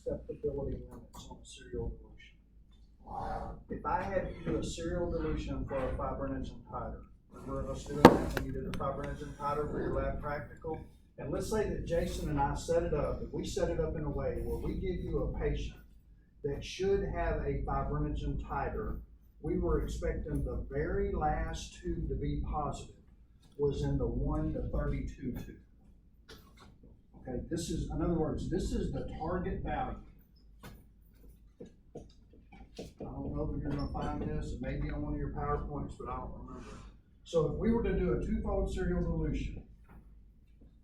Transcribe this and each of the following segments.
acceptability limits on a serial dilution. If I had you do a serial dilution for a fibrinogen titer, remember us doing that when you did the fibrinogen titer for your lab practical? And let's say that Jason and I set it up, if we set it up in a way where we give you a patient that should have a fibrinogen titer, we were expecting the very last tube to be positive was in the 1 to 32 tube. Okay, this is, in other words, this is the target value. I don't know if you're gonna find this, it may be on one of your PowerPoints, but I don't remember. So if we were to do a two-fold serial dilution,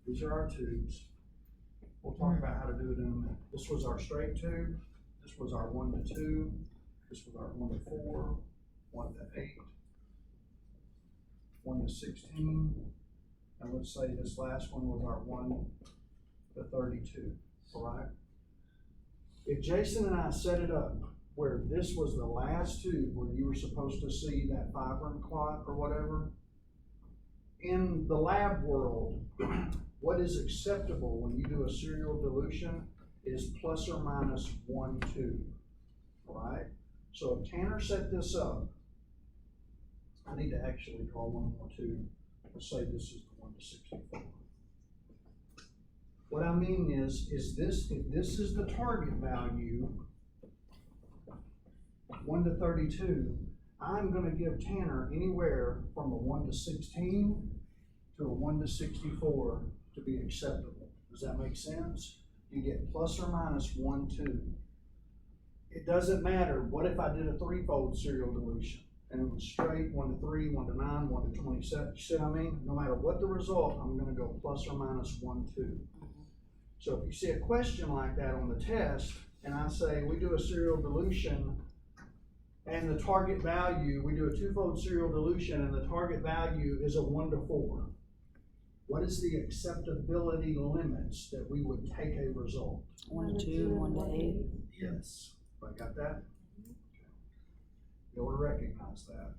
these are our tubes. We'll talk about how to do it in a minute. This was our straight tube. This was our 1 to 2. This was our 1 to 4, 1 to 8, 1 to 16. And let's say this last one was our 1 to 32, all right? If Jason and I set it up where this was the last tube where you were supposed to see that fibrin clot or whatever, in the lab world, what is acceptable when you do a serial dilution is plus or minus 1 tube, all right? So if Tanner set this up, I need to actually draw one more tube. Let's say this is the 1 to 64. What I mean is this, if this is the target value, 1 to 32, I'm going to give Tanner anywhere from a 1 to 16 to a 1 to 64 to be acceptable. Does that make sense? You get plus or minus 1 tube. It doesn't matter. What if I did a threefold serial dilution and it was straight 1 to 3, 1 to 9, 1 to 27? You see what I mean? No matter what the result, I'm going to go plus or minus 1 tube. So if you see a question like that on the test, and I say we do a serial dilution and the target value, we do a two-fold serial dilution and the target value is a 1 to 4. What is the acceptability limits that we would take a result? 1 to 2, 1 to 8. Yes. I got that? Okay. You'll recognize that.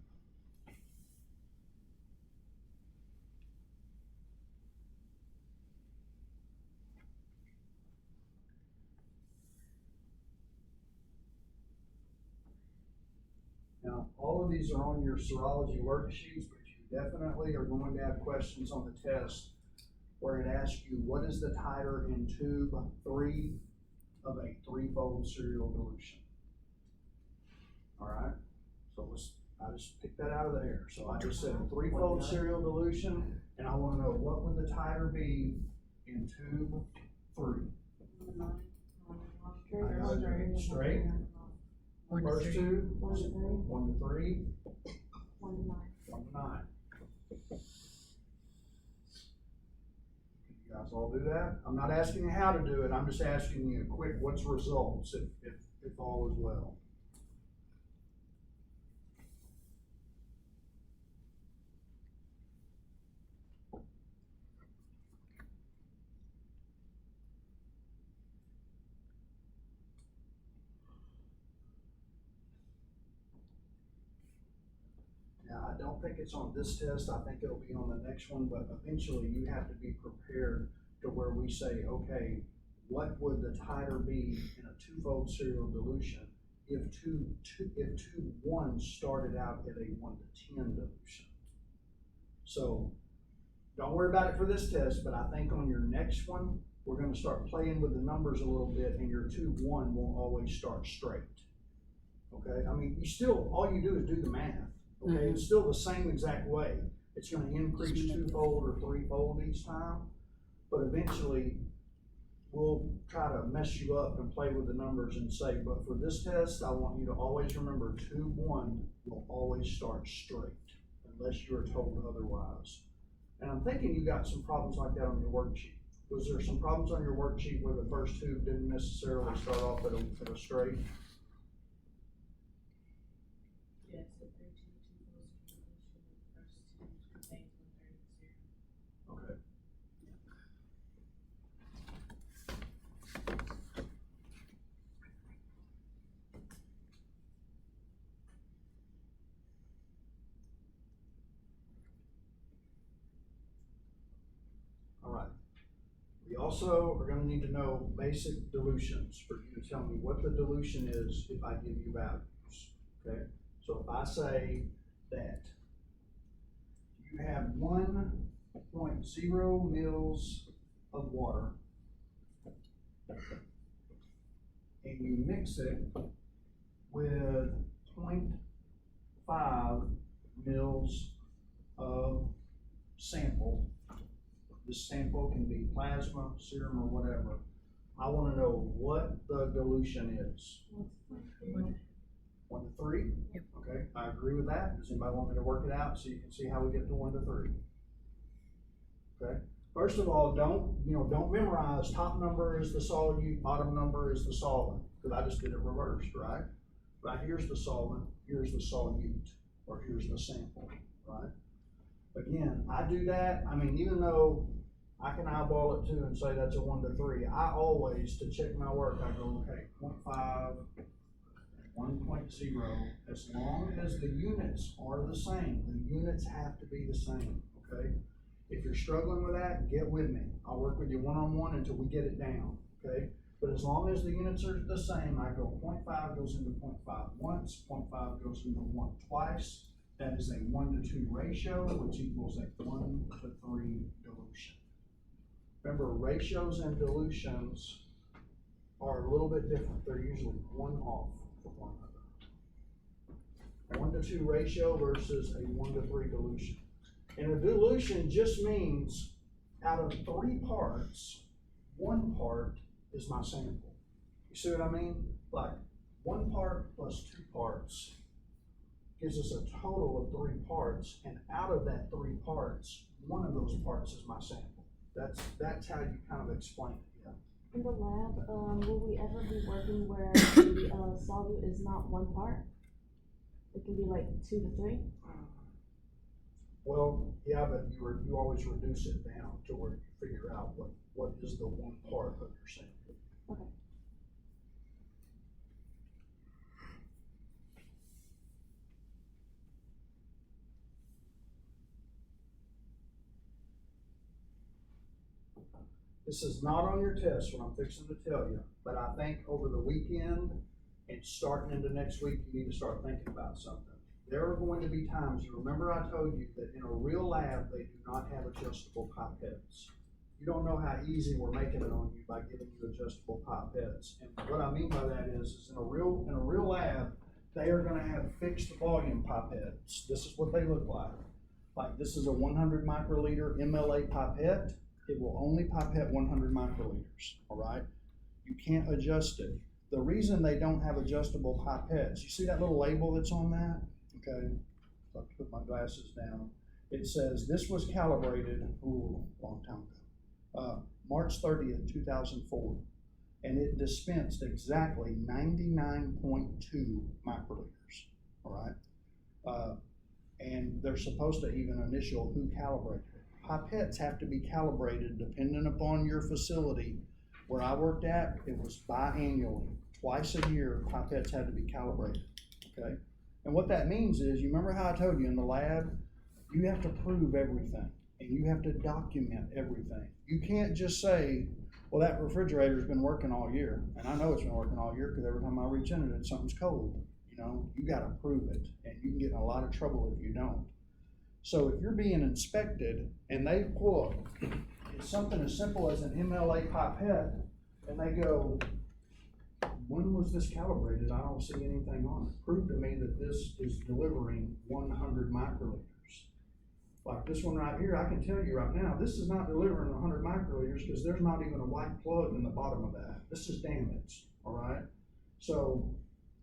Now, all of these are on your serology worksheets, but you definitely are going to have questions on the test where it asks you, what is the titer in tube 3 of a threefold serial dilution? All right, so I just picked that out of the air. So I just said a threefold serial dilution, and I want to know what would the titer be in tube 3. I got it straight. First two, 1 to 3, 1 to 9. You guys all do that? I'm not asking you how to do it. I'm just asking you quick, what's results if all is well? I don't think it's on this test. I think it'll be on the next one, but eventually you have to be prepared to where we say, okay, what would the titer be in a two-fold serial dilution if tube 1 started out at a 1 to 10 dilution? So don't worry about it for this test, but I think on your next one, we're going to start playing with the numbers a little bit, and your tube 1 won't always start straight. Okay, I mean, all you do is do the math. Okay, it's still the same exact way. It's going to increase two-fold or threefold each time, but eventually we'll try to mess you up and play with the numbers and say, but for this test, I want you to always remember tube 1 will always start straight unless you are told otherwise. And I'm thinking you got some problems like that on your worksheet. Was there some problems on your worksheet where the first tube didn't necessarily start off at a straight? Yes, the 13 the first two contains 130. Okay. All right. We also are going to need to know basic dilutions for you to tell me what the dilution is if I give you values, okay? So if I say that you have 1.0 mils of water and you mix it with 0.5 mils of sample. This sample can be plasma, serum, or whatever. I wanna know what the dilution is. 1 to 3? Yep. Okay, I agree with that. Does anybody want me to work it out so you can see how we get to 1 to 3? Okay, first of all, don't memorize top number is the solute, bottom number is the solvent, because I just did it reversed, right? Right, here's the solvent, here's the solute, or here's the sample, right? Again, I do that, I mean, even though I can eyeball it too and say that's a 1 to 3, I always, to check my work, I go, okay, 0.5, 1.0, as long as the units are the same, the units have to be the same, okay? If you're struggling with that, get with me. I'll work with you one-on-one until we get it down, okay? But as long as the units are the same, I go 0.5 goes into 0.5 once, 0.5 goes into 1 twice. That is a 1 to 2 ratio, which equals a 1 to 3 dilution. Remember, ratios and dilutions are a little bit different. They're usually one off from one another. 1 to 2 ratio versus a 1 to 3 dilution. And a dilution just means out of 3 parts, 1 part is my sample. You see what I mean? Like 1 part plus 2 parts gives us a total of 3 parts, and out of that 3 parts, 1 of those parts is my sample. That's how you kind of explain it, yeah. In the lab, will we ever be working where the solute is not 1 part? It can be like 2 to 3? Well, yeah, but you always reduce it down to where you figure out what is the 1 part of your sample. Okay. This is not on your test, what I'm fixing to tell you, but I think over the weekend and starting into next week, you need to start thinking about something. There are going to be times, you remember I told you that in a real lab, they do not have adjustable pipettes. You don't know how easy we're making it on you by giving you adjustable pipettes. And what I mean by that is in a real lab, they are gonna have fixed volume pipettes. This is what they look like. Like this is a 100 microliter MLA pipette. It will only pipette 100 microliters, all right? You can't adjust it. The reason they don't have adjustable pipettes, you see that little label that's on that? Okay, so I have to put my glasses down. It says this was calibrated, a long time ago, March 30th, 2004, and it dispensed exactly 99.2 microliters, all right? And they're supposed to even initial who calibrated it. Pipettes have to be calibrated depending upon your facility. Where I worked at, it was biannually, twice a year, pipettes had to be calibrated, okay? And what that means is, you remember how I told you in the lab, you have to prove everything, and you have to document everything. You can't just say, well, that refrigerator's been working all year, and I know it's been working all year because every time I reach into it, something's cold. You know, you gotta prove it, and you can get in a lot of trouble if you don't. So if you're being inspected and they pull something as simple as an MLA pipette and they go, when was this calibrated? I don't see anything on it. Prove to me that this is delivering 100 microliters. Like this one right here, I can tell you right now, this is not delivering 100 microliters because there's not even a white plug in the bottom of that. This is damaged, all right? So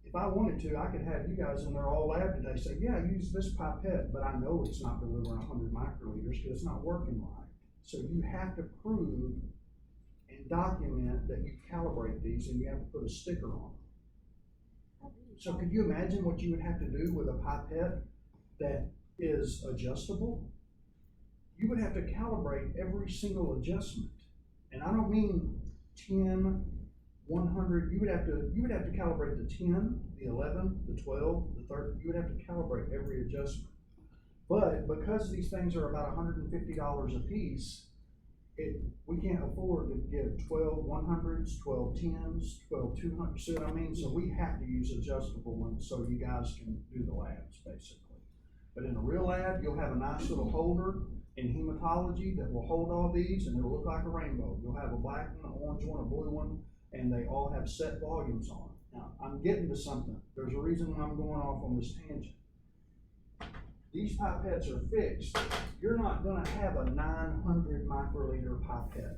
if I wanted to, I could have you guys in there all lab today say, yeah, use this pipette, but I know it's not delivering 100 microliters because it's not working right. So you have to prove and document that you calibrate these, and you have to put a sticker on them. So could you imagine what you would have to do with a pipette that is adjustable? You would have to calibrate every single adjustment. And I don't mean 10, 100, you would have to calibrate the 10, the 11, the 12, the 30, you would have to calibrate every adjustment. But because these things are about $150 a piece, we can't afford to give 12 100s, 12 10s, 12 200s, see what I mean? So we have to use adjustable ones so you guys can do the labs, basically. But in a real lab, you'll have a nice little holder in hematology that will hold all these, and it'll look like a rainbow. You'll have a black one, an orange one, a blue one, and they all have set volumes on it. Now, I'm getting to something. There's a reason why I'm going off on this tangent. These pipettes are fixed. You're not gonna have a 900 microliter pipette.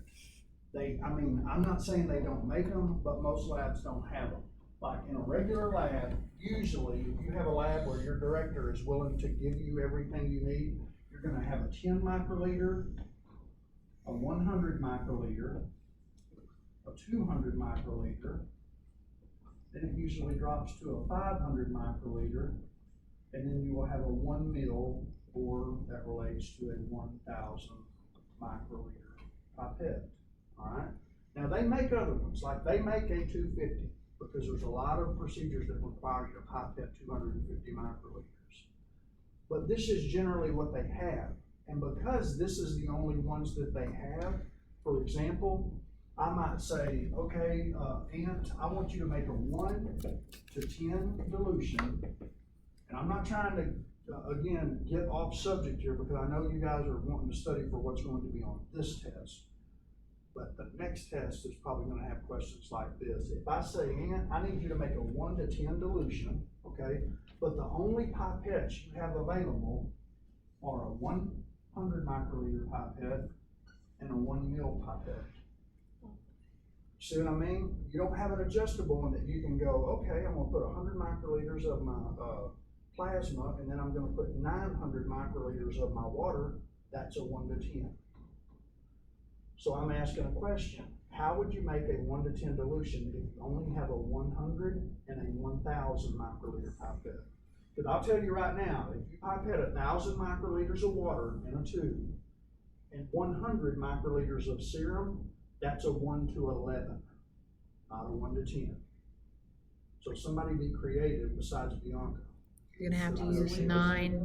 I'm not saying they don't make them, but most labs don't have them. Like in a regular lab, usually if you have a lab where your director is willing to give you everything you need, you're gonna have a 10 microliter, a 100 microliter, a 200 microliter, then it usually drops to a 500 microliter, and then you will have a 1 mil, or that relates to a 1,000 microliter pipette, all right? Now they make other ones, like they make a 250, because there's a lot of procedures that require you to pipette 250 microliters. But this is generally what they have, and because this is the only ones that they have, for example, I might say, okay, Ant, I want you to make a 1 to 10 dilution. And I'm not trying to, again, get off subject here because I know you guys are wanting to study for what's going to be on this test. But the next test is probably gonna have questions like this. If I say, Ant, I need you to make a 1 to 10 dilution, okay? But the only pipettes you have available are a 100 microliter pipette and a 1 mil pipette. See what I mean? You don't have an adjustable one that you can go, okay, I'm gonna put 100 microliters of my plasma, and then I'm gonna put 900 microliters of my water. That's a 1 to 10. So I'm asking a question. How would you make a 1 to 10 dilution if you only have a 100 and a 1,000 microliter pipette? Because I'll tell you right now, if you pipette 1,000 microliters of water in a tube and 100 microliters of serum, that's a 1 to 11, not a 1 to 10. So somebody be creative besides Bianca. You're gonna have to use nine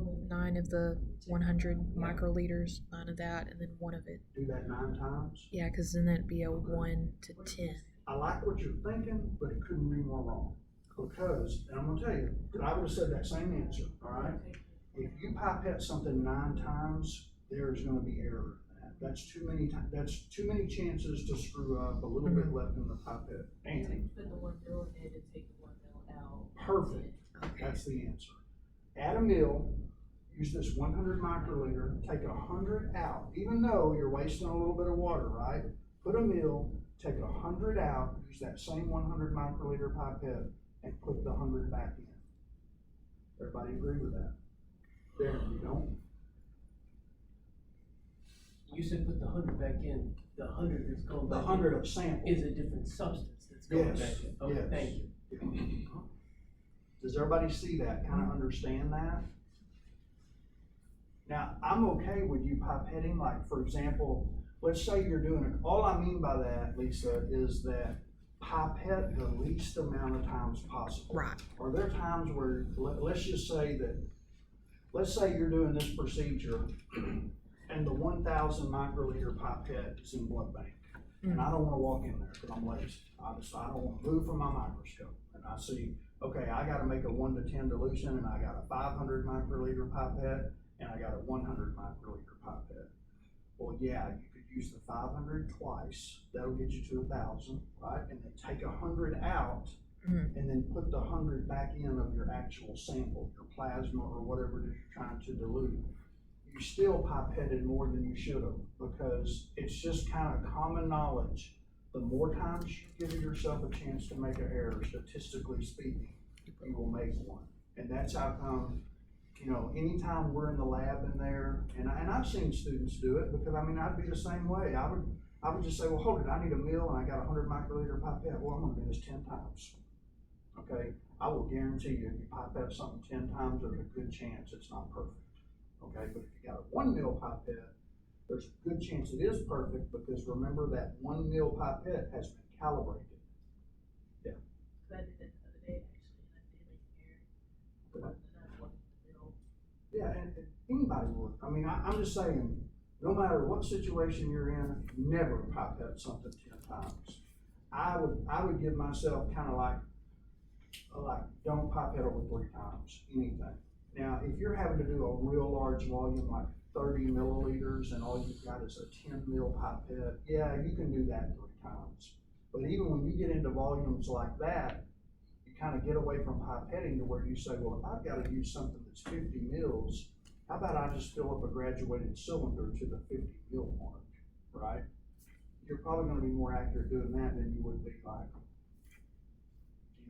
of the 100 microliters, 9 of that, and then 1 of it. Do that 9 times. Yeah, because then that'd be a 1 to 10. I like what you're thinking, but it couldn't be more wrong. Because, and I'm gonna tell you, that I would have said that same answer, all right? If you pipette something 9 times, there's gonna be error. That's too many chances to screw up, a little bit left in the pipette. And put the 1 mil in and take the 1 mil out. perfect, that's the answer. Add a mil, use this 100 microliter, take 100 out, even though you're wasting a little bit of water, right? Put a mil, take 100 out, use that same 100 microliter pipette, and put the 100 back in. Everybody agree with that? Darren, you don't? You said put the 100 back in, the 100 that's going The back 100 in of sample. is a different substance that's going Yes, back in. Okay, yes. thank you. Does everybody see that, kind of understand that? Now, I'm okay with you pipetting, like for example, let's say you're doing all I mean by that, Lisa, is that pipette the least amount of times possible. Right. Are there times where, let's just say that, let's say you're doing this procedure and the 1,000 microliter pipette is in blood bank. And I don't wanna walk in there because I'm lazy. I don't wanna move from my microscope. And I see, okay, I gotta make a 1 to 10 dilution and I got a 500 microliter pipette and I got a 100 microliter pipette. Well, yeah, you could use the 500 twice. That'll get you to 1,000, right? And then take 100 out and then put the 100 back in of your actual sample, your plasma or whatever it is you're trying to dilute. You still pipetted more than you should have because it's just kind of common knowledge. The more times you give yourself a chance to make an error, statistically speaking, you will make one. And that's how come, you know, anytime we're in the lab in there, and I've seen students do it because I mean, I'd be the same way. I would just say, well, hold it, I need a mil and I got a 100 microliter pipette. Well, I'm gonna do this 10 times. Okay, I will guarantee you if you pipette something 10 times, there's a good chance it's not perfect. Okay, but if you got a 1 mil pipette, there's a good chance it is perfect because remember that 1 mil pipette has been calibrated. Yeah. I did that the other day actually, and I did make an error. Yeah, and anybody would. I mean, I'm just saying, no matter what situation you're in, never pipette something 10 times. I would give myself kind of like, don't pipette over 3 times, anything. Now, if you're having to do a real large volume, like 30 milliliters, and all you've got is a 10 mil pipette, yeah, you can do that 3 times. But even when you get into volumes like that, you kind of get away from pipetting to where you say, well, if I've got to use something that's 50 mils, how about I just fill up a graduated cylinder to the 50 mil mark, right? You're probably gonna be more accurate doing that than you would be like,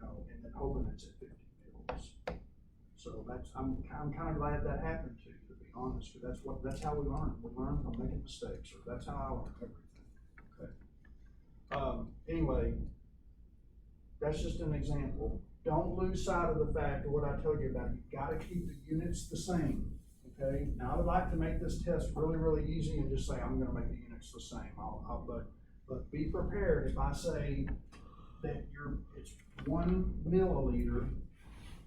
and then hoping it's at 50 mils. So I'm kind of glad that happened to you, to be honest, because that's how we learn. We learn from making mistakes, or that's how I learn everything, okay? Anyway, that's just an example. Don't lose sight of the fact of what I told you about. You've gotta keep the units the same, okay? Now, I would like to make this test really, really easy and just say, I'm gonna make the units the same. But be prepared if I say that it's 1 milliliter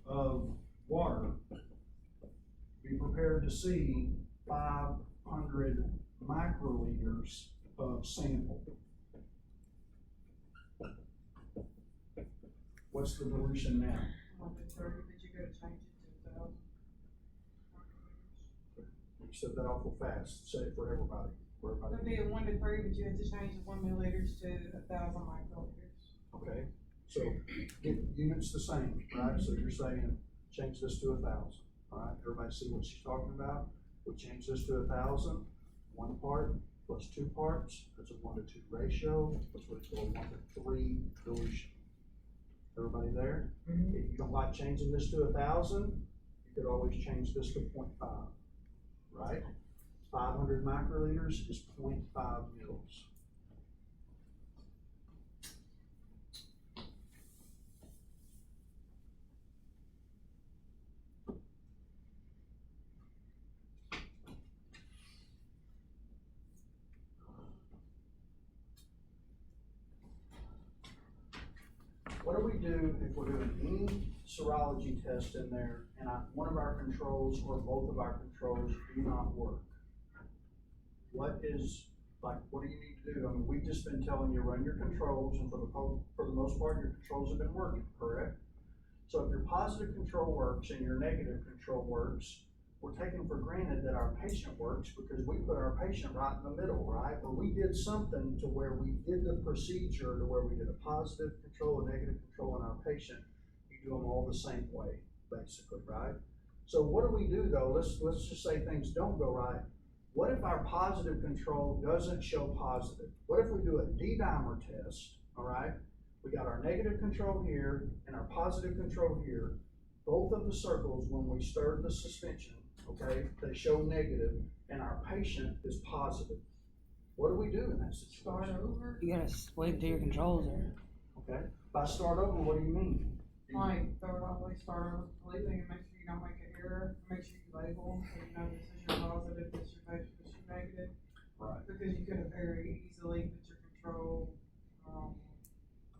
of water, be prepared to see 500 microliters of sample. What's the dilution now? 130, but you gotta change it to 1,000. You said that awful fast. Say it for everybody. It'd be a 1 to 3, but you have to change the 1 milliliters to 1,000 microliters. Okay, so get units the same, right? So you're saying change this to 1,000. All right, everybody see what she's talking about? We change this to 1,000, 1 part plus 2 parts. That's a 1 to 2 ratio. That's what it's called, 1 to 3 dilution. Everybody there? Mhm. If you don't like changing this to 1,000, you could always change this to 0.5, right? 500 microliters is 0.5 mils. What do we do if we're doing any serology test in there and one of our controls or both of our controls do not work? What do you need to do? I mean, we've just been telling you run your controls, and for the most part, your controls have been working, correct? So if your positive control works and your negative control works, we're taking for granted that our patient works because we put our patient right in the middle, right? But we did something to where we did the procedure to where we did a positive control, a negative control in our patient. You do them all the same way, basically, right? So what do we do though? Let's just say things don't go right. What if our positive control doesn't show positive? What if we do a D-dimer test, all right? We got our negative control here and our positive control here. Both of the circles, when we stirred the suspension, okay, they show negative and our patient is positive. What do we do in that situation? Start over. You gotta wait until your controls are. Okay, by start over, what do you mean? Like, throw it all the way, start over completely, and make sure you don't make an error. Make sure you label, so you know this is your positive, this is your patient, this is your negative. Right. Because you could have very easily put your control wrong.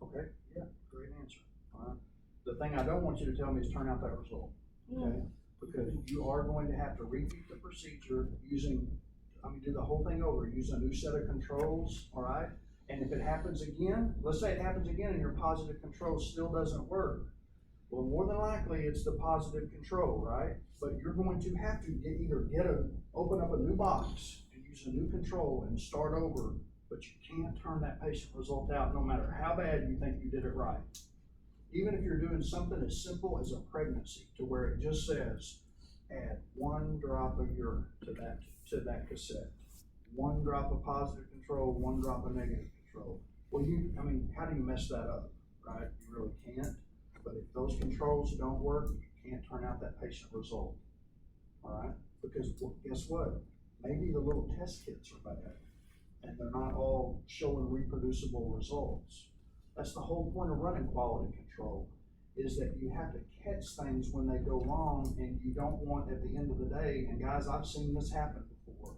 Okay, yeah, great answer. All right. The thing I don't want you to tell me is turn out that result, okay? Because you are going to have to repeat the procedure do the whole thing over, use a new set of controls, all right? And if it happens again, let's say it happens again and your positive control still doesn't work. Well, more than likely it's the positive control, right? But you're going to have to open up a new box and use a new control and start over, but you can't turn that patient result out no matter how bad you think you did it right. Even if you're doing something as simple as a pregnancy, to where it just says, add 1 drop of urine to that cassette. 1 drop of positive control, 1 drop of negative control. Well, how do you mess that up, right? You really can't. But if those controls don't work, you can't turn out that patient result, all right? Because guess what? Maybe the little test kits are bad, and they're not all showing reproducible results. That's the whole point of running quality control, is that you have to catch things when they go wrong, and you don't want at the end of the day, and guys, I've seen this happen before.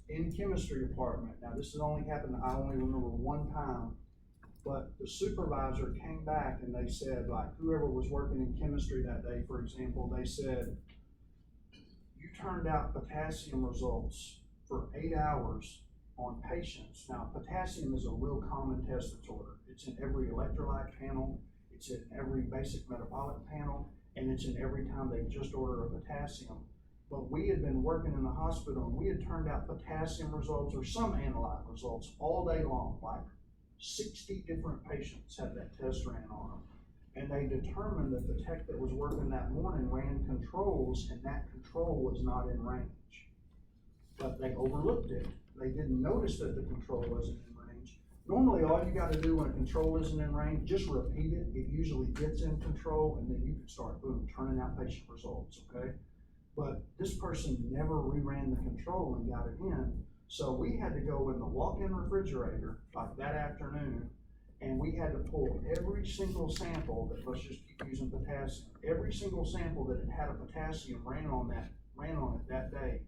In chemistry department, now this has only happened, I only remember 1 time, but the supervisor came back and they said, like, whoever was working in chemistry that day, for example, they said, you turned out potassium results for 8 hours on patients. Now, potassium is a real common test that's ordered. It's in every electrolyte panel, it's in every basic metabolic panel, and it's in every time they just order a potassium. But we had been working in the hospital and we had turned out potassium results or some analyte results all day long, like 60 different patients had that test ran on them. And they determined that the tech that was working that morning ran controls and that control was not in range. But they overlooked it. They didn't notice that the control wasn't in range. Normally, all you gotta do when a control isn't in range, just repeat it. It usually gets in control and then you can start, boom, turning out patient results, okay? But this person never reran the control and got it in. So we had to go in the walk-in refrigerator like that afternoon and we had to pull every single sample that, let's just keep using potassium, every single sample that had a potassium ran on it that day.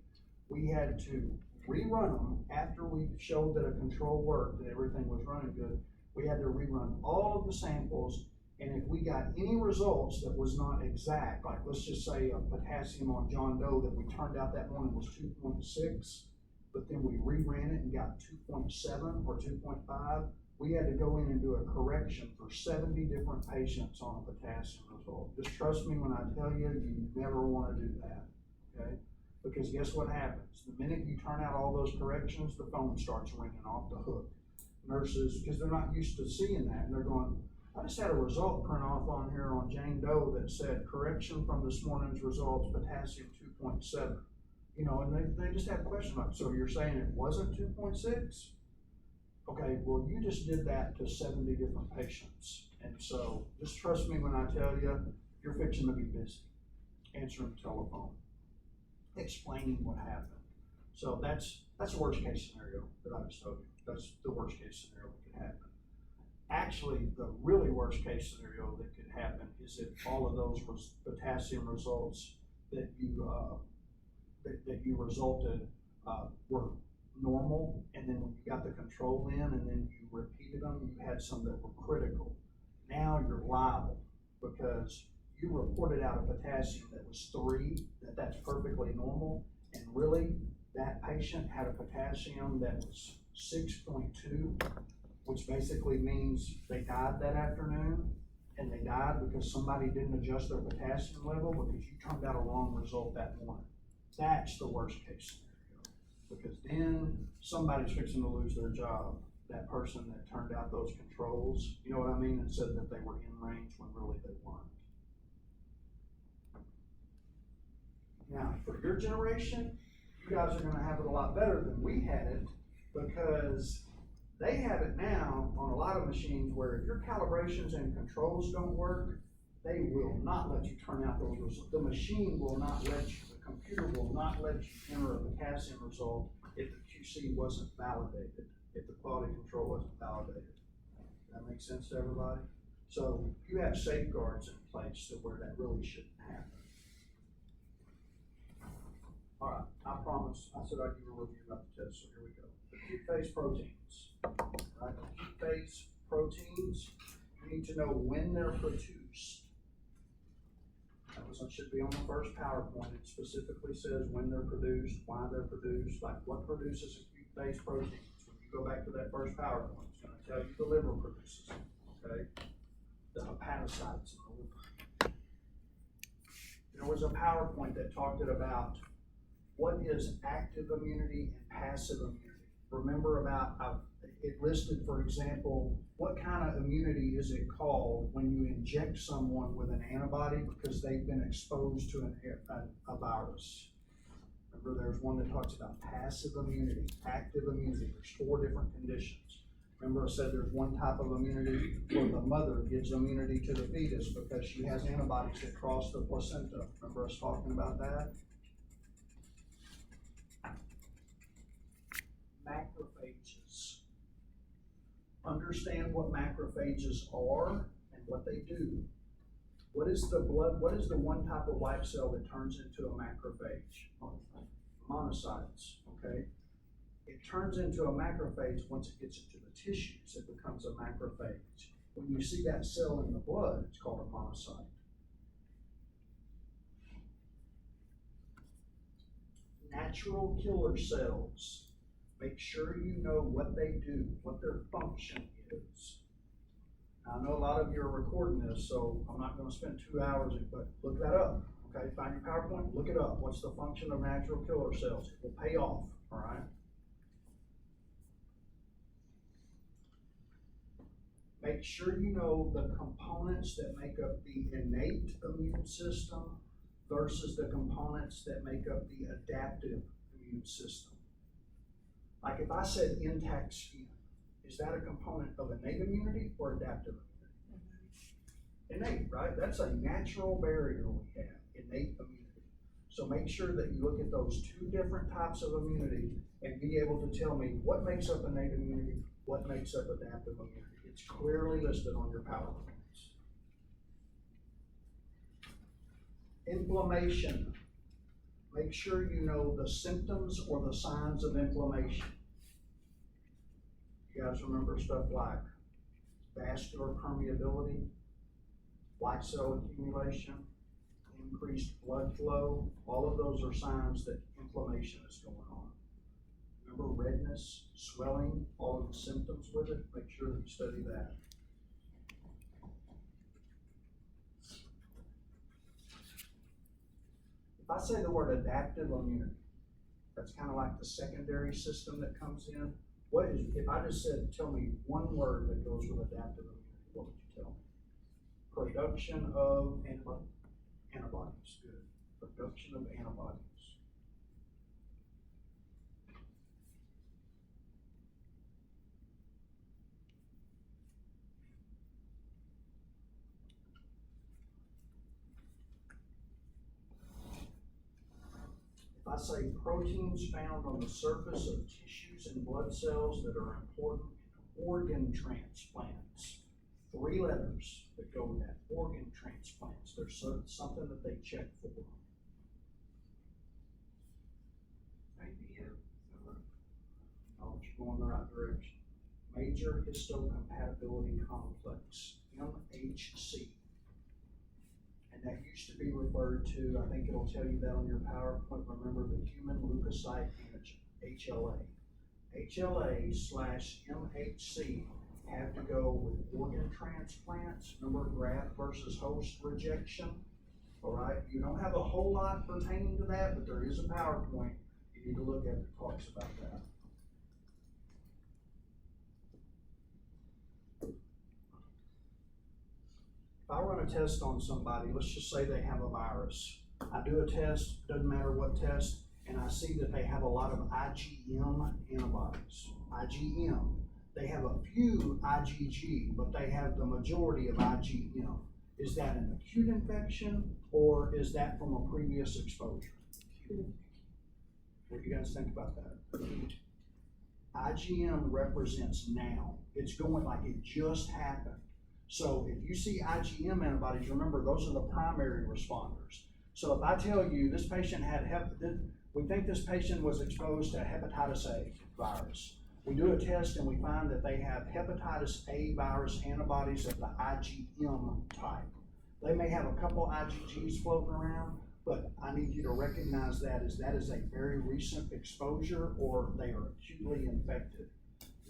We had to rerun them after we showed that a control worked and everything was running good. We had to rerun all of the samples, and if we got any results that was not exact, like let's just say a potassium on John Doe that we turned out that morning was 2.6, but then we reran it and got 2.7 or 2.5, we had to go in and do a correction for 70 different patients on a potassium result. Just trust me when I tell you, you never want to do that, okay? Because guess what happens? The minute you turn out all those corrections, the phone starts ringing off the hook. Nurses, because they're not used to seeing that, and they're going, I just had a result print off on here on Jane Doe that said correction from this morning's results, potassium 2.7. You know, and they just have questions like, so you're saying it wasn't 2.6? Okay, well, you just did that to 70 different patients. And so just trust me when I tell you, you're fixing to be busy answering the telephone, explaining what happened. So that's the worst case scenario that I just told you. That's the worst case scenario that could happen. Actually, the really worst case scenario that could happen is if all of those potassium results that you resulted were normal, and then when you got the control in and then you repeated them, you had some that were critical. Now you're liable because you reported out a potassium that was 3, that's perfectly normal, and really that patient had a potassium that was 6.2, which basically means they died that afternoon, and they died because somebody didn't adjust their potassium level because you turned out a wrong result that morning. That's the worst case scenario, because then somebody's fixing to lose their job. That person that turned out those controls, you know what I mean, and said that they were in range when really they weren't. Now, for your generation, you guys are gonna have it a lot better than we had it, because they have it now on a lot of machines where if your calibrations and controls don't work, they will not let you turn out those results. The machine will not let you, the computer will not let you enter a potassium result if the QC wasn't validated, if the quality control wasn't validated. Does that make sense to everybody? So you have safeguards in place to where that really shouldn't happen. All right, I promise. I said I'd give a review about the test, so here we go. Acute phase proteins. Right, acute phase proteins, you need to know when they're produced. That should be on the first PowerPoint. It specifically says when they're produced, why they're produced, like what produces acute phase proteins. When you go back to that first PowerPoint, it's going to tell you the liver produces them, okay? The hepatocytes in the liver. There was a PowerPoint that talked about what is active immunity and passive immunity. Remember about, it listed, for example, what kind of immunity is it called when you inject someone with an antibody because they've been exposed to a virus. Remember, there's one that talks about passive immunity, active immunity. There's 4 different conditions. Remember, I said there's one type of immunity where the mother gives immunity to the fetus because she has antibodies that cross the placenta. Remember us talking about that? Macrophages. Understand what macrophages are and what they do. What is the one type of white cell that turns into a macrophage? Monocytes, okay? It turns into a macrophage once it gets into the tissues, it becomes a macrophage. When you see that cell in the blood, it's called a monocyte. natural killer cells. Make sure you know what they do, what their function is. Now, I know a lot of you are recording this, so I'm not gonna spend 2 hours, but look that up, okay? Find your PowerPoint, look it up. What's the function of natural killer cells? It will pay off, all right? Make sure you know the components that make up the innate immune system versus the components that make up the adaptive immune system. Like if I said intact skin, is that a component of innate immunity or adaptive immunity? Innate, right? That's a natural barrier we have, innate immunity. So make sure that you look at those two different types of immunity and be able to tell me what makes up innate immunity, what makes up adaptive immunity. It's clearly listed on your PowerPoints. Inflammation. Make sure you know the symptoms or the signs of inflammation. You guys remember stuff like vascular permeability, white cell accumulation, increased blood flow. All of those are signs that inflammation is going on. Remember redness, swelling, all of the symptoms with it. Make sure that you study that. If I say the word adaptive immunity, that's kind of like the secondary system that comes in. What is, if I just said, tell me one word that goes with adaptive immunity, what would you tell me? Production of antibodies. Good. Production of antibodies. If I say proteins found on the surface of tissues and blood cells that are important in organ transplants, 3 letters that go with that, organ transplants. There's something that they check for. Oh, you're going the right direction. Major histocompatibility complex, MHC. And that used to be referred to, I think it'll tell you that on your PowerPoint, remember the human leukocyte antigen, HLA. HLA/MHC have to go with organ transplants, remember graft versus host rejection, all right? You don't have a whole lot pertaining to that, but there is a PowerPoint you need to look at that talks about that. If I run a test on somebody, let's just say they have a virus. I do a test, doesn't matter what test, and I see that they have a lot of IgM antibodies. IgM. They have a few IgG, but they have the majority of IgM. Is that an acute infection, or is that from a previous exposure? What do you guys think about that? IgM represents now. It's going like it just happened. So if you see IgM antibodies, remember those are the primary responders. So if I tell you this patient had we think this patient was exposed to hepatitis A virus. We do a test and we find that they have hepatitis A virus antibodies of the IgM type. They may have a couple IgGs floating around, but I need you to recognize that is a very recent exposure or they are acutely infected.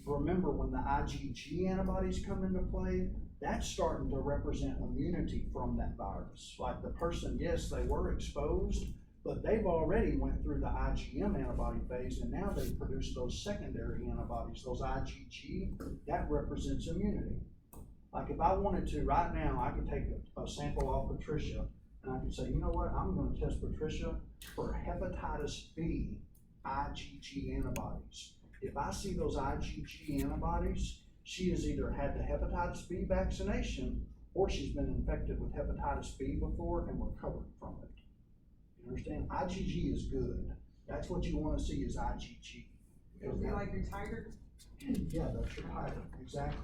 Remember, when the IgG antibodies come into play, that's starting to represent immunity from that virus. Like the person, yes, they were exposed, but they've already went through the IgM antibody phase, and now they've produced those secondary antibodies, those IgG, that represents immunity. Like if I wanted to, right now, I could take a sample off Patricia, and I could say, you know what, I'm gonna test Patricia for hepatitis B IgG antibodies. If I see those IgG antibodies, she has either had the hepatitis B vaccination or she's been infected with hepatitis B before and recovered from it. You understand? IgG is good. That's what you want to see is IgG. It'll be like your tiger. Yeah, that's your titer, exactly.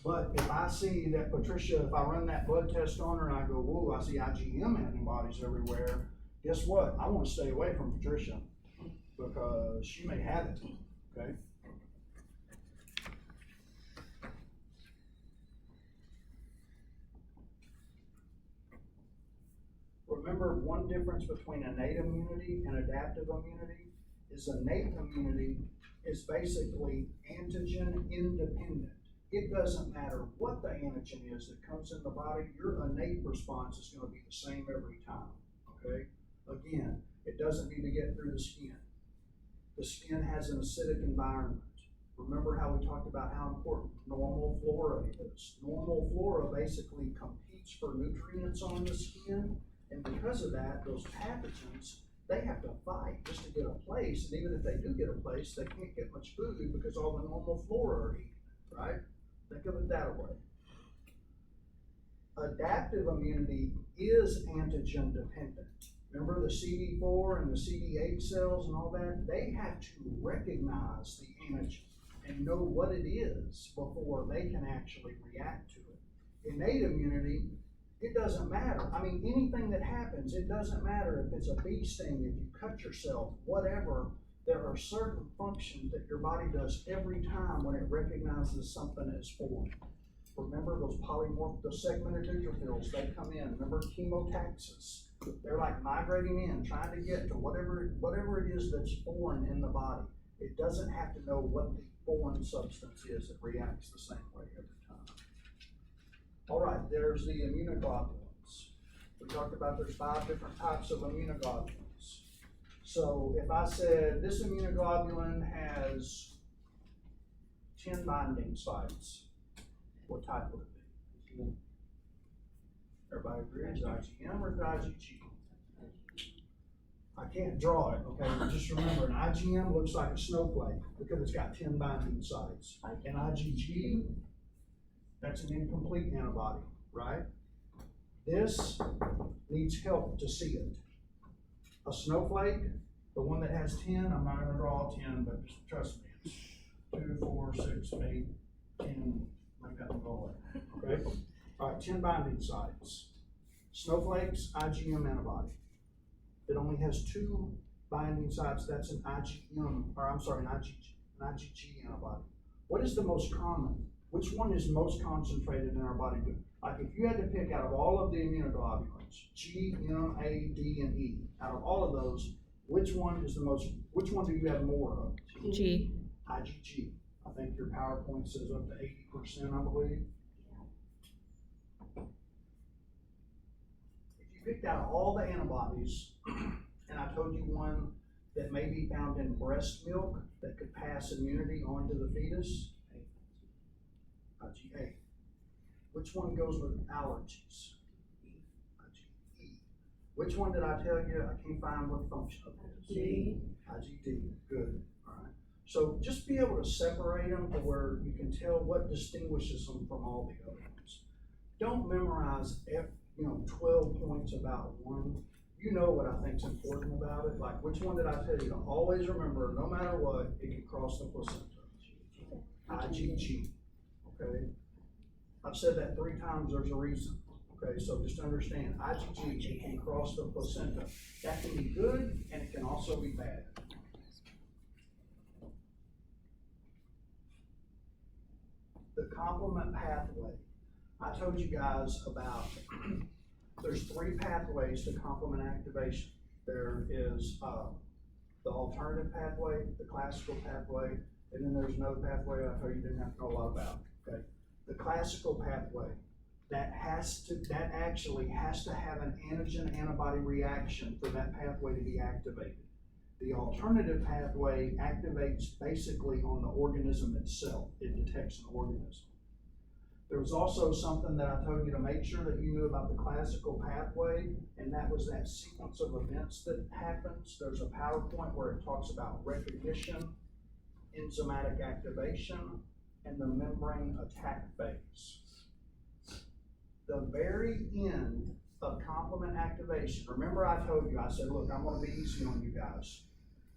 But if I see that Patricia, if I run that blood test on her and I go, whoa, I see IgM antibodies everywhere, guess what? I want to stay away from Patricia because she may have it, okay? Remember remember one difference between innate immunity and adaptive immunity is innate immunity is basically antigen independent. It doesn't matter what the antigen is that comes in the body, your innate response is gonna be the same every time, okay? Again, it doesn't need to get through the skin. The skin has an acidic environment. Remember how we talked about how important normal flora is. Normal flora basically competes for nutrients on the skin, and because of that, those pathogens, they have to fight just to get a place, and even if they do get a place, they can't get much food because all the normal flora are eating it, right? Think of it that way. Adaptive immunity is antigen dependent. Remember the CD4 and the CD8 cells and all that? They have to recognize the antigen and know what it is before they can actually react to it. Innate immunity, it doesn't matter. I mean, anything that happens, it doesn't matter if it's a bee sting, if you cut yourself, whatever, there are certain functions that your body does every time when it recognizes something as foreign. Remember those those segmented neutrophils, they come in. Remember chemotaxis. They're like migrating in, trying to get to whatever it is that's foreign in the body. It doesn't have to know what the foreign substance is. It reacts the same way every time. All right, there's the immunoglobulins. We talked about there's 5 different types of immunoglobulins. So if I said this immunoglobulin has 10 binding sites, what type would it be? Everybody agrees, IgM or IgG? I can't draw it, okay, but just remember, an IgM looks like a snowflake because it's got 10 binding sites. An IgG, that's an incomplete antibody, right? This needs help to see it. A snowflake, the one that has 10, I'm not gonna draw 10, but just trust me, it's 2, 4, 6, 8, 10, make that one go away, okay? All right, 10 binding sites. Snowflakes, IgM antibody. It only has 2 binding sites, that's an IgM, or I'm sorry, an IgG antibody. What is the most common? Which one is most concentrated in our body? Like if you had to pick out of all of the immunoglobulins, G, M, A, D, and E, out of all of those, which one do you have more of? G. IgG. I think your PowerPoint says up to 80%, I believe. If you picked out all the antibodies, and I told you one that may be found in breast milk that could pass immunity onto the fetus, IgA. Which one goes with allergies? IgE. Which one did I tell you? I can't find what function of it is. G. IgD. Good. All right. So just be able to separate them to where you can tell what distinguishes them from all the other ones. Don't memorize 12 points about one. You know what I think is important about it. Like which one did I tell you to always remember, no matter what, it can cross the placenta. IgG. Okay. I've said that 3 times, there's a reason. Okay, so just understand, IgG can cross the placenta. That can be good and it can also be bad. The complement pathway. I told you guys about, there's 3 pathways to complement activation. There is the alternative pathway, the classical pathway, and then there's another pathway I told you didn't have to know a lot about, okay? The classical pathway, that actually has to have an antigen antibody reaction for that pathway to be activated. The alternative pathway activates basically on the organism itself. It detects an organism. There was also something that I told you to make sure that you knew about the classical pathway, and that was that sequence of events that happens. There's a PowerPoint where it talks about recognition, enzymatic activation, and the membrane attack phase. The very end of complement activation, remember I told you, I said, look, I'm gonna be easy on you guys.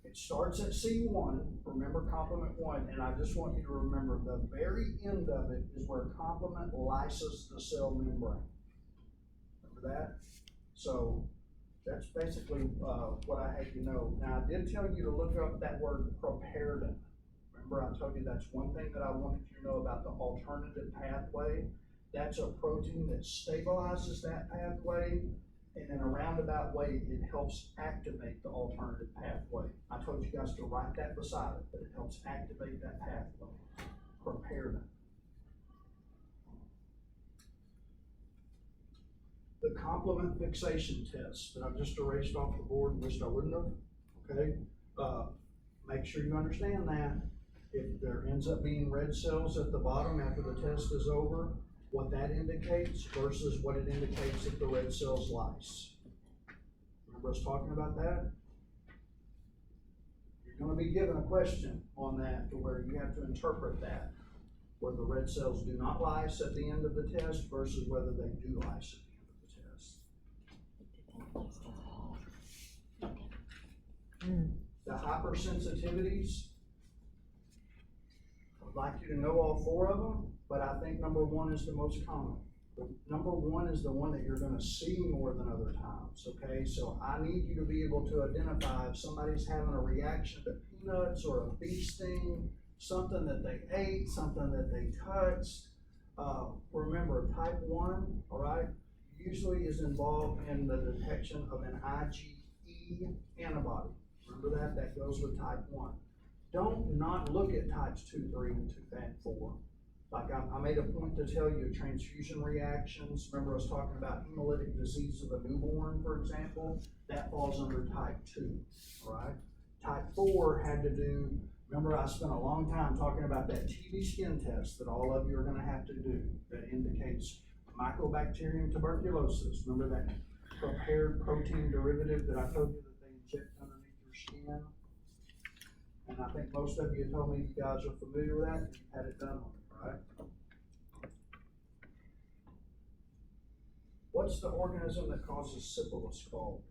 It starts at C1, remember complement 1, and I just want you to remember the very end of it is where complement lyses the cell membrane. Remember that? So that's basically what I had you know. Now I did tell you to look up that word properdin. Remember I told you that's one thing that I wanted you to know about the alternative pathway. That's a protein that stabilizes that pathway, And in a roundabout way, it helps activate the alternative pathway. I told you guys to write that beside it, but it helps activate that pathway. Prepare them. The complement fixation test that I've just erased off the board, wished I wouldn't have, okay? Make sure you understand that. If there ends up being red cells at the bottom after the test is over, what that indicates versus what it indicates if the red cells lyse. Remember us talking about that? You're gonna be given a question on that to where you have to interpret that, where the red cells do not lyse at the end of the test versus whether they do lyse at the end of the test. The hypersensitivities, I'd like you to know all four of them, but I think number one is the most common. Number one is the one that you're gonna see more than other times, okay? So I need you to be able to identify if somebody's having a reaction to peanuts or a bee sting, something that they ate, something that they touched. Remember, type 1, all right, usually is involved in the detection of an IgE antibody. Remember that? That goes with type 1. Don't not look at types 2, 3, and 4. Like I made a point to tell you transfusion reactions. Remember I was talking about hemolytic disease of a newborn, for example? That falls under type 2, all right? Type 4 had to do, remember I spent a long time talking about that TB skin test that all of you are gonna have to do that indicates Mycobacterium tuberculosis. Remember that prepared protein derivative that I told you that they inject underneath your skin? And I think most of you told me you guys are familiar with that, and you've had it done on it, right? What's the organism that causes syphilis called?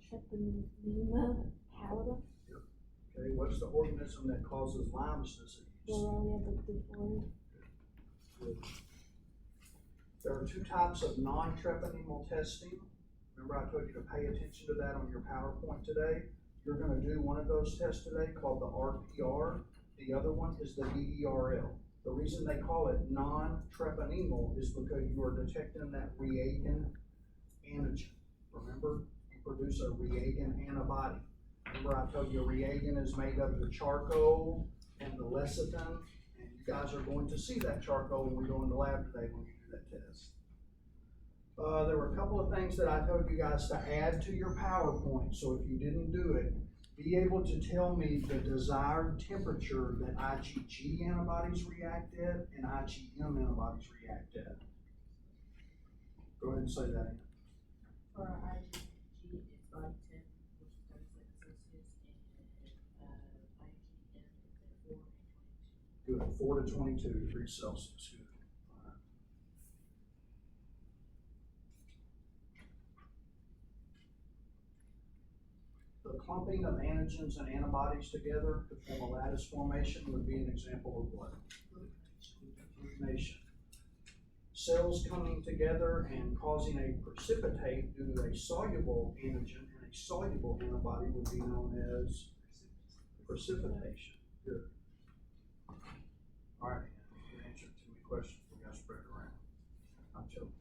Treponema pallida. Okay, what's the organism that causes Lyme's disease? Borrelia burgdorferi. Good. There are two types of non-treponemal testing. Remember I told you to pay attention to that on your PowerPoint today. You're gonna do one of those tests today called the RPR. The other one is the DERL. The reason they call it non-treponemal is because you are detecting that reagin antigen. Remember, you produce a reagin antibody. Remember I told you a reagin is made of the charcoal and the lecithin, and you guys are going to see that charcoal when we go in the lab today when you do that test. There were a couple of things that I told you guys to add to your PowerPoint, so if you didn't do it, be able to tell me the desired temperature that IgG antibodies react at and IgM antibodies react at. Go ahead and say that again. For IgG, it's like 10, which is 36 Celsius, and IgM is at 4 and 22. Good, 4 to 22 degrees Celsius. Good. All right. The clumping of antigens and antibodies together to form a lattice formation would be an example of what? Glutination. Cells coming together and causing a precipitate due to a soluble antigen and a soluble antibody would be known as precipitation. Good. All right, you answered too many questions. We got spread around. I'm joking.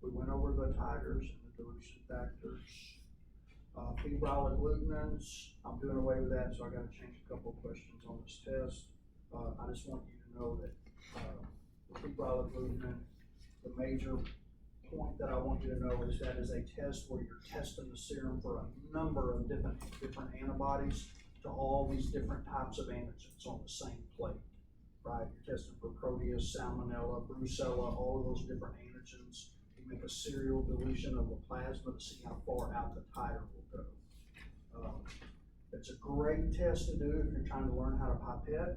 We went over the titers and the dilution factors. Febrile agglutinins, I'm doing away with that, so I gotta change a couple of questions on this test. I just want you to know that the febrile agglutinin, the major point that I want you to know is that is a test where you're testing the serum for a number of different antibodies to all these different types of antigens on the same plate, right? You're testing for Proteus, Salmonella, Brucella, all of those different antigens. You make a serial dilution of the plasma to see how far out the titer will go. It's a great test to do if you're trying to learn how to pipette,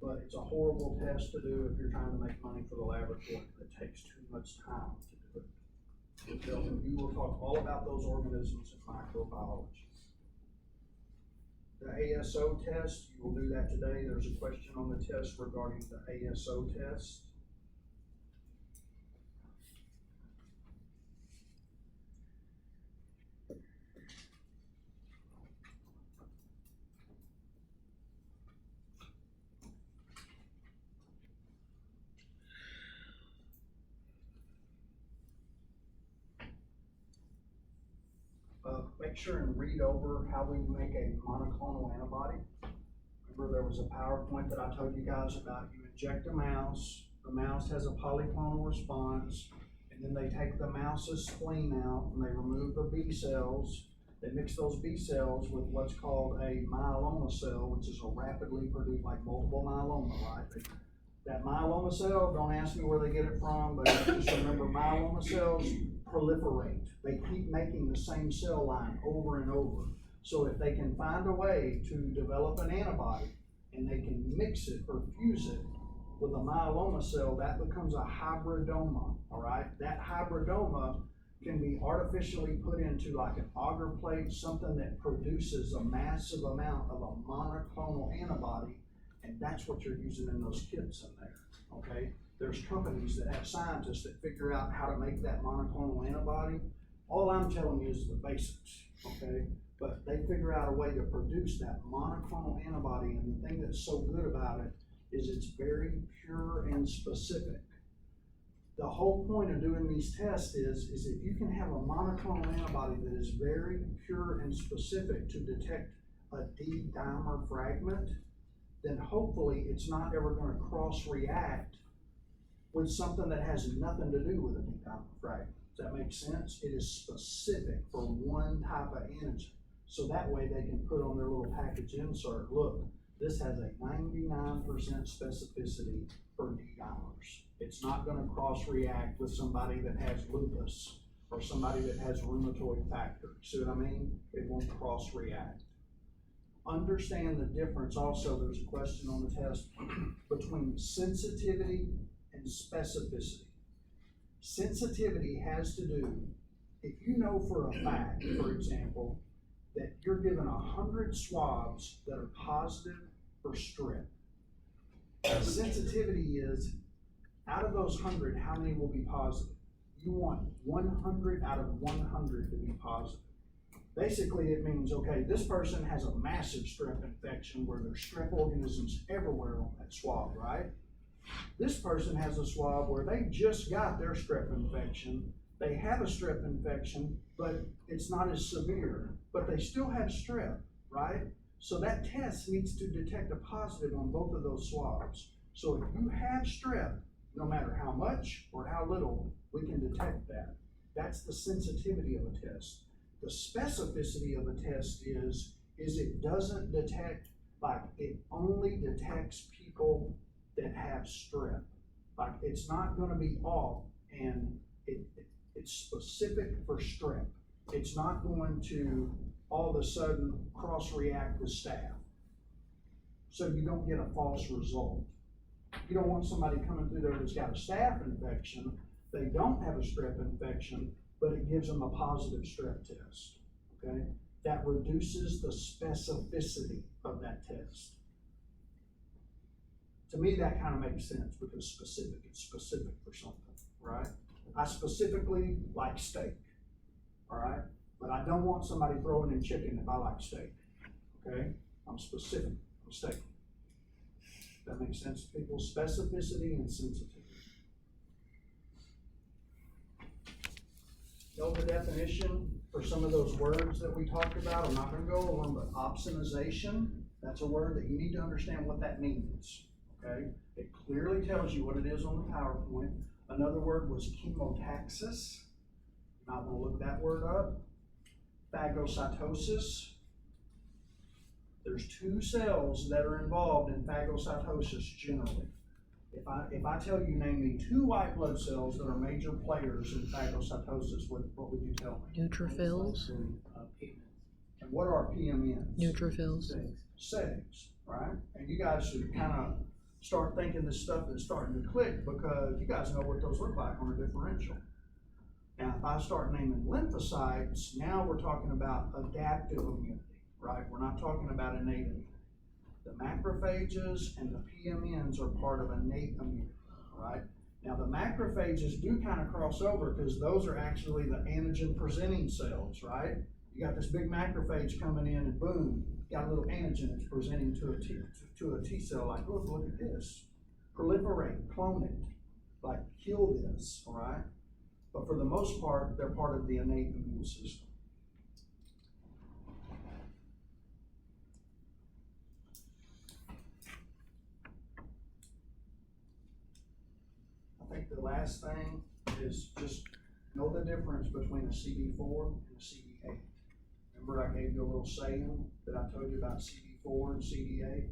but it's a horrible test to do if you're trying to make money for the laboratory. It takes too much time to do it. You will talk all about those organisms in microbiology. The ASO test, you will do that today. There's a question on the test regarding the ASO test. make sure and read over how we make a monoclonal antibody. Remember there was a PowerPoint that I told you guys about. You inject a mouse, the mouse has a polyclonal response, and then they take the mouse's spleen out and they remove the B cells. They mix those B cells with what's called a myeloma cell, which is a rapidly produced, like multiple myeloma, right? That myeloma cell, don't ask me where they get it from, but just remember myeloma cells proliferate. They keep making the same cell line over and over. So if they can find a way to develop an antibody and they can mix it or fuse it with a myeloma cell, that becomes a hybridoma, all right? That hybridoma can be artificially put into like an agar plate, something that produces a massive amount of a monoclonal antibody, and that's what you're using in those kits in there, okay? There's companies that have scientists that figure out how to make that monoclonal antibody. All I'm telling you is the basics, okay? But they figure out a way to produce that monoclonal antibody, and the thing that's so good about it is it's very pure and specific. The whole point of doing these tests is if you can have a monoclonal antibody that is very pure and specific to detect a D-dimer fragment, then hopefully it's not ever going to cross-react with something that has nothing to do with a D-dimer fragment. Does that make sense? It is specific for one type of antigen. So that way they can put on their little package insert, look, this has a 99% specificity for D-dimers. It's not gonna cross-react with somebody that has lupus or somebody that has rheumatoid factor. See what I mean? It won't cross-react. Understand the difference also, there's a question on the test, between sensitivity and specificity. Sensitivity has to do, if you know for a fact, for example, that you're given 100 swabs that are positive for strep. Sensitivity is, out of those 100, how many will be positive? You want 100 out of 100 to be positive. Basically, it means, okay, this person has a massive strep infection where there's strep organisms everywhere on that swab, right? This person has a swab where they just got their strep infection. They have a strep infection, but it's not as severe, but they still have strep, right? So that test needs to detect a positive on both of those swabs. So if you have strep, no matter how much or how little, we can detect that. That's the sensitivity of a test. The specificity of a test is it doesn't detect, like it only detects people that have strep. Like it's not gonna be off and it's specific for strep. It's not going to all of a sudden cross-react with staph. So you don't get a false result. You don't want somebody coming through there that's got a staph infection, they don't have a strep infection, but it gives them a positive strep test, okay? That reduces the specificity of that test. To me, that kind of makes sense because specific, it's specific for something, right? I specifically like steak, all right? But I don't want somebody throwing in chicken if I like steak, okay? I'm specific, I'm steak. That makes sense to people? Specificity and sensitivity. Know the definition for some of those words that we talked about? I'm not gonna go over them, but opsonization, that's a word that you need to understand what that means, okay? It clearly tells you what it is on the PowerPoint. Another word was chemotaxis. You might wanna look that word up. Phagocytosis. There's two cells that are involved in phagocytosis generally. If I tell you, name me two white blood cells that are major players in phagocytosis, what would you tell me? Neutrophils. And what are PMNs? Neutrophils. SEGs, right? And you guys should kind of start thinking this stuff is starting to click because you guys know what those look like on a differential. Now, if I start naming lymphocytes, now we're talking about adaptive immunity, right? We're not talking about innate immunity. The macrophages and the PMNs are part of innate immunity, right? Now, the macrophages do kind of cross over because those are actually the antigen presenting cells, right? You got this big macrophage coming in and boom, got a little antigen that's presenting to a T cell, like, look at this. Proliferate, clone it, like kill this, all right? But for the most part, they're part of the innate immune system. think the last thing is just know the difference between a CD4 and a CD8. Remember I gave you a little saying that I told you about CD4 and CD8?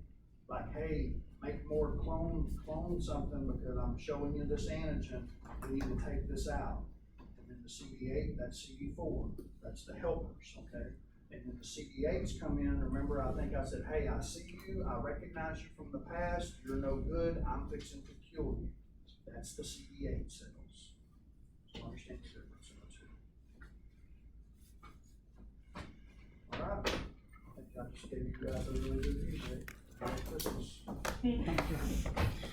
Like, hey, make more clone something because I'm showing you this antigen, we need to take this out. And then the CD8, that's CD4, that's the helpers, okay? And then the CD8s come in, remember I think I said, hey, I see you, I recognize you from the past, you're no good, I'm fixing to cure you. That's the CD8 cells. So understand the difference in the two. Alright, I think I just gave you guys a really good view. Merry Christmas. Thank you.